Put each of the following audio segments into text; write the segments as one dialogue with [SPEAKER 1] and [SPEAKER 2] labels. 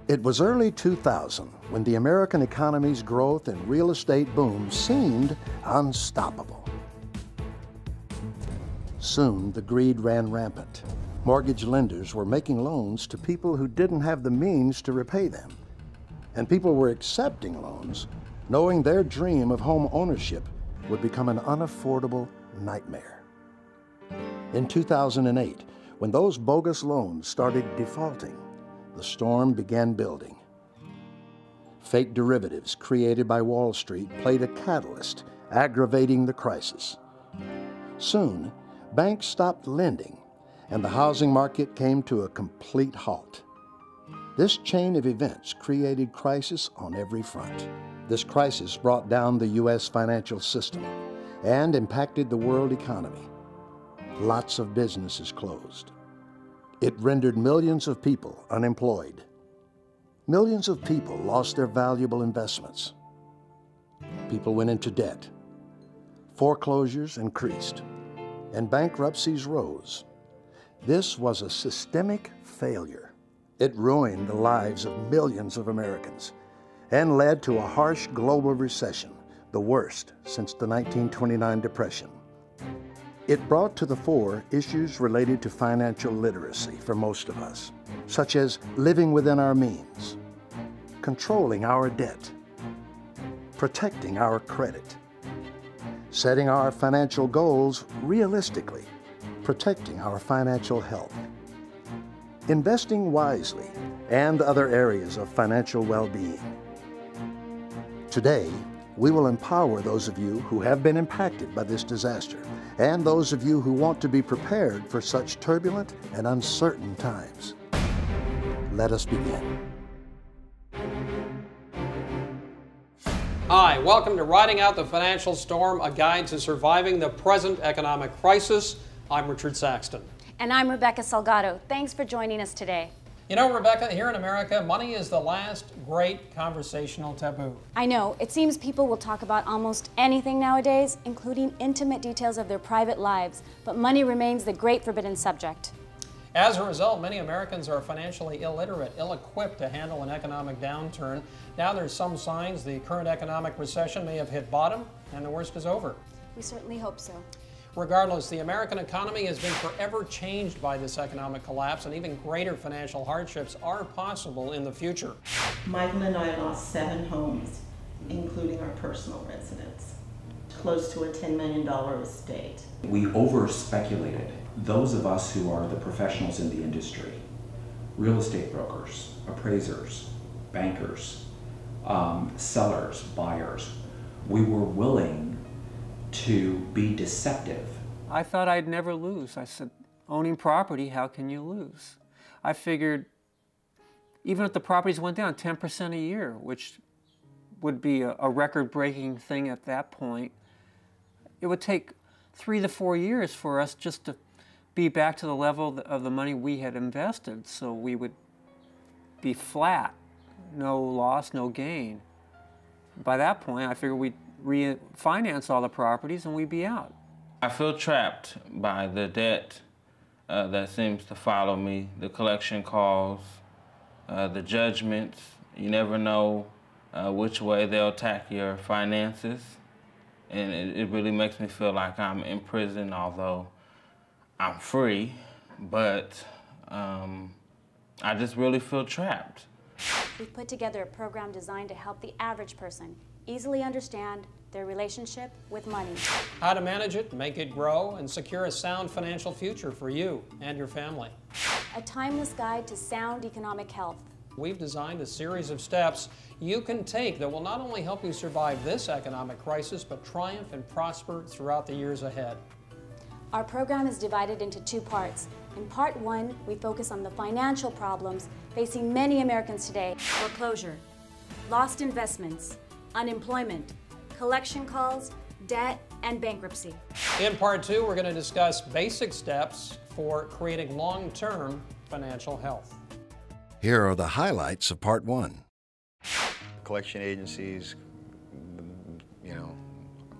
[SPEAKER 1] It was early 2000 when the American economy's growth and real estate boom seemed unstoppable. Soon, the greed ran rampant. Mortgage lenders were making loans to people who didn't have the means to repay them. And people were accepting loans, knowing their dream of home ownership would become an unaffordable nightmare. In 2008, when those bogus loans started defaulting, the storm began building. Fake derivatives created by Wall Street played a catalyst, aggravating the crisis. Soon, banks stopped lending, and the housing market came to a complete halt. This chain of events created crisis on every front. This crisis brought down the U.S. financial system and impacted the world economy. Lots of businesses closed. It rendered millions of people unemployed. Millions of people lost their valuable investments. People went into debt. Foreclosures increased, and bankruptcies rose. This was a systemic failure. It ruined the lives of millions of Americans and led to a harsh global recession, the worst since the 1929 Depression. It brought to the fore issues related to financial literacy for most of us, such as living within our means, controlling our debt, protecting our credit, setting our financial goals realistically, protecting our financial health, investing wisely, and other areas of financial well-being. Today, we will empower those of you who have been impacted by this disaster and those of you who want to be prepared for such turbulent and uncertain times. Let us begin.
[SPEAKER 2] Hi, welcome to Riding Out the Financial Storm, a guide to surviving the present economic crisis. I'm Richard Saxton.
[SPEAKER 3] And I'm Rebecca Salgado. Thanks for joining us today.
[SPEAKER 2] You know, Rebecca, here in America, money is the last great conversational taboo.
[SPEAKER 3] I know. It seems people will talk about almost anything nowadays, including intimate details of their private lives, but money remains the great forbidden subject.
[SPEAKER 2] As a result, many Americans are financially illiterate, ill-equipped to handle an economic downturn. Now there's some signs the current economic recession may have hit bottom and the worst is over.
[SPEAKER 3] We certainly hope so.
[SPEAKER 2] Regardless, the American economy has been forever changed by this economic collapse, and even greater financial hardships are possible in the future.
[SPEAKER 4] Michael and I lost 7 homes, including our personal residence, close to a $10 million estate.
[SPEAKER 5] We over-speculated. Those of us who are the professionals in the industry, real estate brokers, appraisers, bankers, sellers, buyers, we were willing to be deceptive.
[SPEAKER 6] I thought I'd never lose. I said, owning property, how can you lose? I figured even if the properties went down 10% a year, which would be a record-breaking thing at that point, it would take 3 to 4 years for us just to be back to the level of the money we had invested, so we would be flat, no loss, no gain. By that point, I figured we'd refinance all the properties and we'd be out.
[SPEAKER 7] I feel trapped by the debt that seems to follow me, the collection calls, the judgments. You never know which way they'll attack your finances, and it really makes me feel like I'm in prison, although I'm free, but I just really feel trapped.
[SPEAKER 3] We've put together a program designed to help the average person easily understand their relationship with money.
[SPEAKER 2] How to manage it, make it grow, and secure a sound financial future for you and your family.
[SPEAKER 3] A timeless guide to sound economic health.
[SPEAKER 2] We've designed a series of steps you can take that will not only help you survive this economic crisis, but triumph and prosper throughout the years ahead.
[SPEAKER 3] Our program is divided into 2 parts. In part 1, we focus on the financial problems facing many Americans today: foreclosure, lost investments, unemployment, collection calls, debt, and bankruptcy.
[SPEAKER 2] In part 2, we're going to discuss basic steps for creating long-term financial health.
[SPEAKER 1] Here are the highlights of part 1.
[SPEAKER 8] Collection agencies,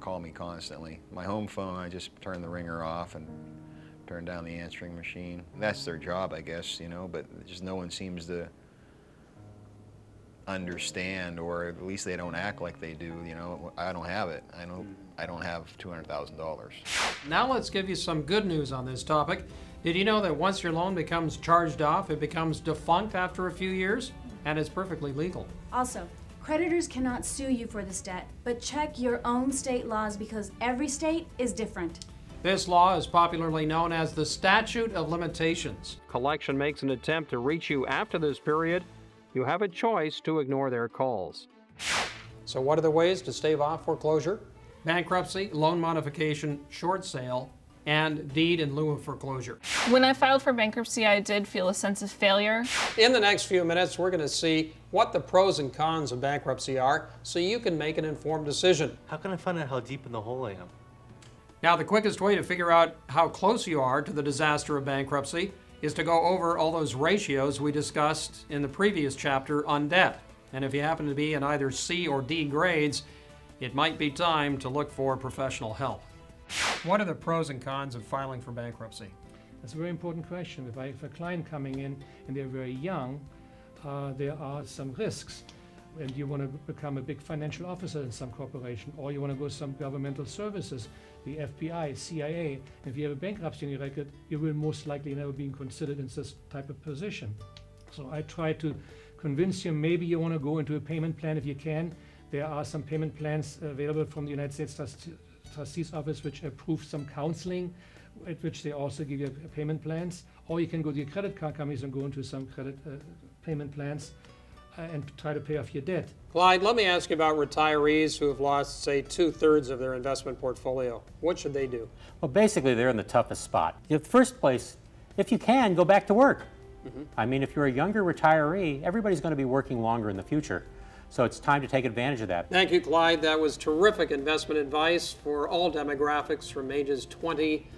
[SPEAKER 8] call me constantly. My home phone, I just turn the ringer off and turn down the answering machine. That's their job, I guess, but just no one seems to understand, or at least they don't act like they do. You know, I don't have it. I don't have $200,000.
[SPEAKER 2] Now let's give you some good news on this topic. Did you know that once your loan becomes charged off, it becomes defunct after a few years? And it's perfectly legal.
[SPEAKER 3] Also, creditors cannot sue you for this debt, but check your own state laws because every state is different.
[SPEAKER 2] This law is popularly known as the statute of limitations. Collection makes an attempt to reach you after this period. You have a choice to ignore their calls. So what are the ways to stave off foreclosure? Bankruptcy, loan modification, short sale, and deed in lieu of foreclosure.
[SPEAKER 9] When I filed for bankruptcy, I did feel a sense of failure.
[SPEAKER 2] In the next few minutes, we're going to see what the pros and cons of bankruptcy are so you can make an informed decision.
[SPEAKER 10] How can I find out how deep in the hole I am?
[SPEAKER 2] Now, the quickest way to figure out how close you are to the disaster of bankruptcy is to go over all those ratios we discussed in the previous chapter on debt. And if you happen to be in either C or D grades, it might be time to look for professional help. What are the pros and cons of filing for bankruptcy?
[SPEAKER 11] That's a very important question. If I have a client coming in and they're very young, there are some risks. And you want to become a big financial officer in some corporation, or you want to go to some governmental services, the FBI, CIA. If you have a bankruptcy on your record, you will most likely never be considered in this type of position. So I try to convince you maybe you want to go into a payment plan if you can. There are some payment plans available from the United States Trustee's Office which approve some counseling, at which they also give you payment plans. Or you can go to your credit card companies and go into some credit payment plans and try to pay off your debt.
[SPEAKER 2] Clyde, let me ask you about retirees who have lost, say, 2/3 of their investment portfolio. What should they do?
[SPEAKER 12] Well, basically, they're in the toughest spot. In the first place, if you can, go back to work. I mean, if you're a younger retiree, everybody's going to be working longer in the future. So it's time to take advantage of that.
[SPEAKER 2] Thank you, Clyde. That was terrific investment advice for all demographics from ages 20,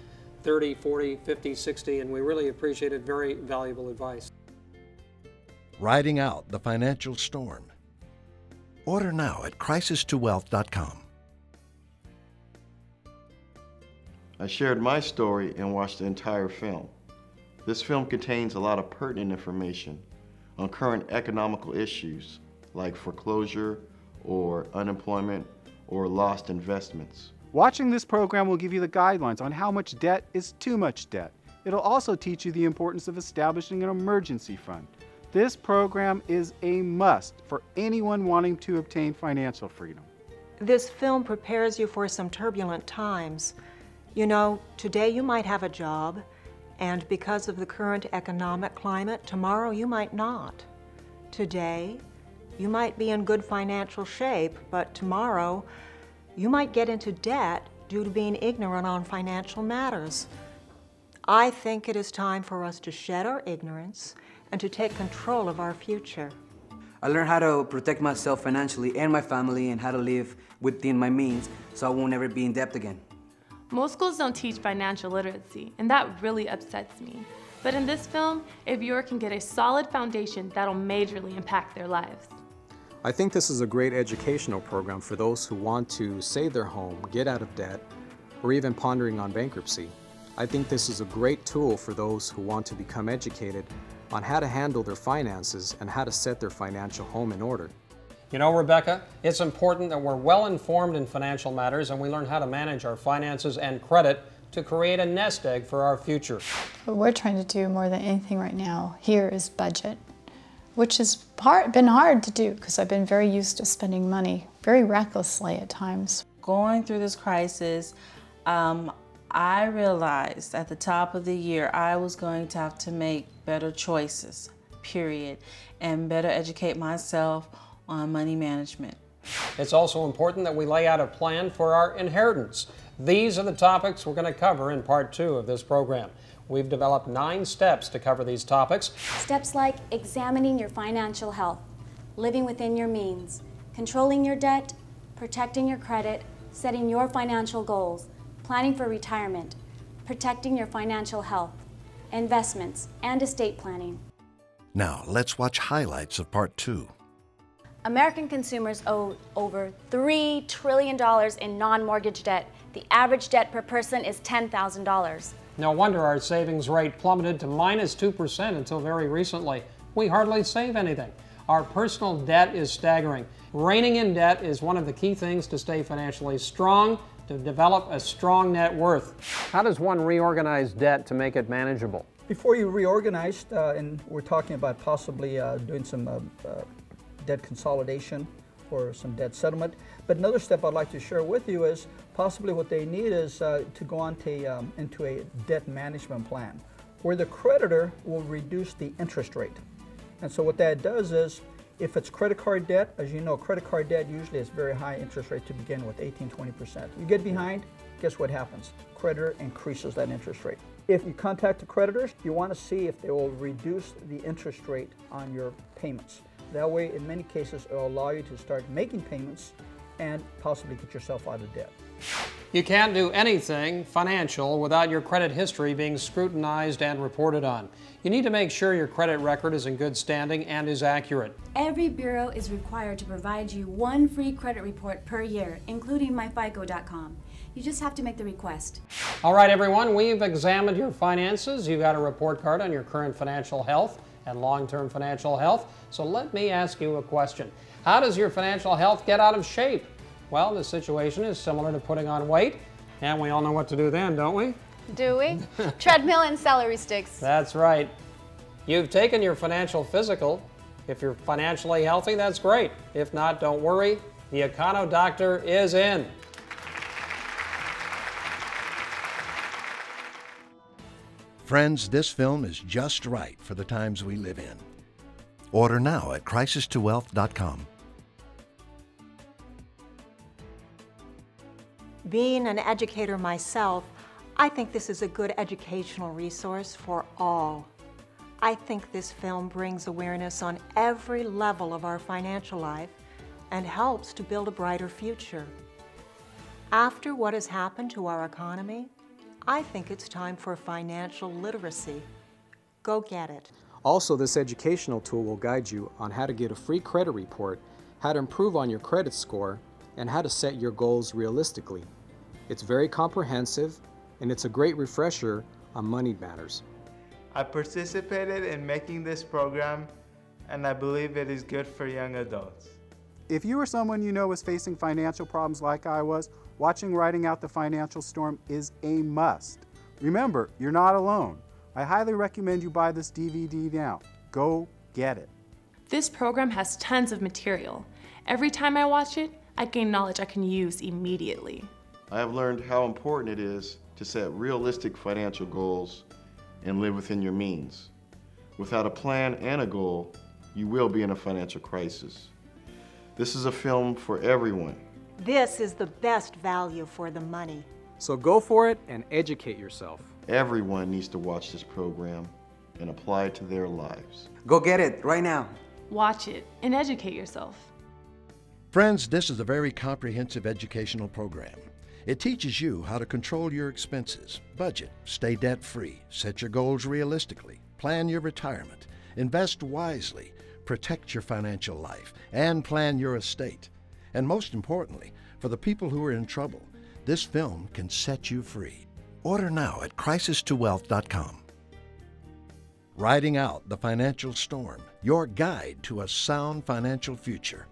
[SPEAKER 2] 30, 40, 50, 60, and we really appreciated very valuable advice.
[SPEAKER 1] Riding out the financial storm. Order now at crisistowealth.com.
[SPEAKER 13] I shared my story and watched the entire film. This film contains a lot of pertinent information on current economical issues like foreclosure or unemployment or lost investments.
[SPEAKER 14] Watching this program will give you the guidelines on how much debt is too much debt. It'll also teach you the importance of establishing an emergency fund. This program is a must for anyone wanting to obtain financial freedom.
[SPEAKER 15] This film prepares you for some turbulent times. You know, today you might have a job, and because of the current economic climate, tomorrow you might not. Today, you might be in good financial shape, but tomorrow you might get into debt due to being ignorant on financial matters. I think it is time for us to shed our ignorance and to take control of our future.
[SPEAKER 16] I learned how to protect myself financially and my family and how to live within my means so I won't ever be in debt again.
[SPEAKER 9] Most schools don't teach financial literacy, and that really upsets me. But in this film, a viewer can get a solid foundation that'll majorly impact their lives.
[SPEAKER 17] I think this is a great educational program for those who want to save their home, get out of debt, or even pondering on bankruptcy. I think this is a great tool for those who want to become educated on how to handle their finances and how to set their financial home in order.
[SPEAKER 2] You know, Rebecca, it's important that we're well informed in financial matters and we learn how to manage our finances and credit to create a nest egg for our future.
[SPEAKER 18] What we're trying to do more than anything right now here is budget, which has been hard to do because I've been very used to spending money very recklessly at times.
[SPEAKER 19] Going through this crisis, I realized at the top of the year I was going to have to make better choices, period, and better educate myself on money management.
[SPEAKER 2] It's also important that we lay out a plan for our inheritance. These are the topics we're going to cover in part 2 of this program. We've developed 9 steps to cover these topics.
[SPEAKER 3] Steps like examining your financial health, living within your means, controlling your debt, protecting your credit, setting your financial goals, planning for retirement, protecting your financial health, investments, and estate planning.
[SPEAKER 1] Now, let's watch highlights of part 2.
[SPEAKER 3] American consumers owe over $3 trillion in non-mortgage debt. The average debt per person is $10,000.
[SPEAKER 2] No wonder our savings rate plummeted to -2% until very recently. We hardly save anything. Our personal debt is staggering. Reining in debt is one of the key things to stay financially strong, to develop a strong net worth. How does one reorganize debt to make it manageable?
[SPEAKER 20] Before you reorganize, and we're talking about possibly doing some debt consolidation or some debt settlement. But another step I'd like to share with you is possibly what they need is to go on to, into a debt management plan where the creditor will reduce the interest rate. And so what that does is, if it's credit card debt, as you know, credit card debt usually has very high interest rate to begin with, 18–20%. You get behind, guess what happens? Creditor increases that interest rate. If you contact the creditors, you want to see if they will reduce the interest rate on your payments. That way, in many cases, it will allow you to start making payments and possibly get yourself out of debt.
[SPEAKER 2] You can't do anything financial without your credit history being scrutinized and reported on. You need to make sure your credit record is in good standing and is accurate.
[SPEAKER 3] Every bureau is required to provide you one free credit report per year, including myfico.com. You just have to make the request.
[SPEAKER 2] All right, everyone, we've examined your finances. You've got a report card on your current financial health and long-term financial health. So let me ask you a question. How does your financial health get out of shape? Well, the situation is similar to putting on weight, and we all know what to do then, don't we?
[SPEAKER 21] Do we? Treadmill and celery sticks.
[SPEAKER 2] That's right. You've taken your financial physical. If you're financially healthy, that's great. If not, don't worry. The Econo Doctor is in.
[SPEAKER 1] Friends, this film is just right for the times we live in. Order now at crisistowealth.com.
[SPEAKER 15] Being an educator myself, I think this is a good educational resource for all. I think this film brings awareness on every level of our financial life and helps to build a brighter future. After what has happened to our economy, I think it's time for financial literacy. Go get it.
[SPEAKER 17] Also, this educational tool will guide you on how to get a free credit report, how to improve on your credit score, and how to set your goals realistically. It's very comprehensive, and it's a great refresher on money matters.
[SPEAKER 22] I participated in making this program, and I believe it is good for young adults.
[SPEAKER 14] If you or someone you know is facing financial problems like I was, watching Riding Out the Financial Storm is a must. Remember, you're not alone. I highly recommend you buy this DVD now. Go get it.
[SPEAKER 9] This program has tons of material. Every time I watch it, I gain knowledge I can use immediately.
[SPEAKER 13] I have learned how important it is to set realistic financial goals and live within your means. Without a plan and a goal, you will be in a financial crisis. This is a film for everyone.
[SPEAKER 15] This is the best value for the money.
[SPEAKER 17] So go for it and educate yourself.
[SPEAKER 13] Everyone needs to watch this program and apply it to their lives.
[SPEAKER 16] Go get it right now.
[SPEAKER 9] Watch it and educate yourself.
[SPEAKER 1] Friends, this is a very comprehensive educational program. It teaches you how to control your expenses, budget, stay debt-free, set your goals realistically, plan your retirement, invest wisely, protect your financial life, and plan your estate. And most importantly, for the people who are in trouble, this film can set you free. Order now at crisistowealth.com. Riding Out the Financial Storm, your guide to a sound financial future.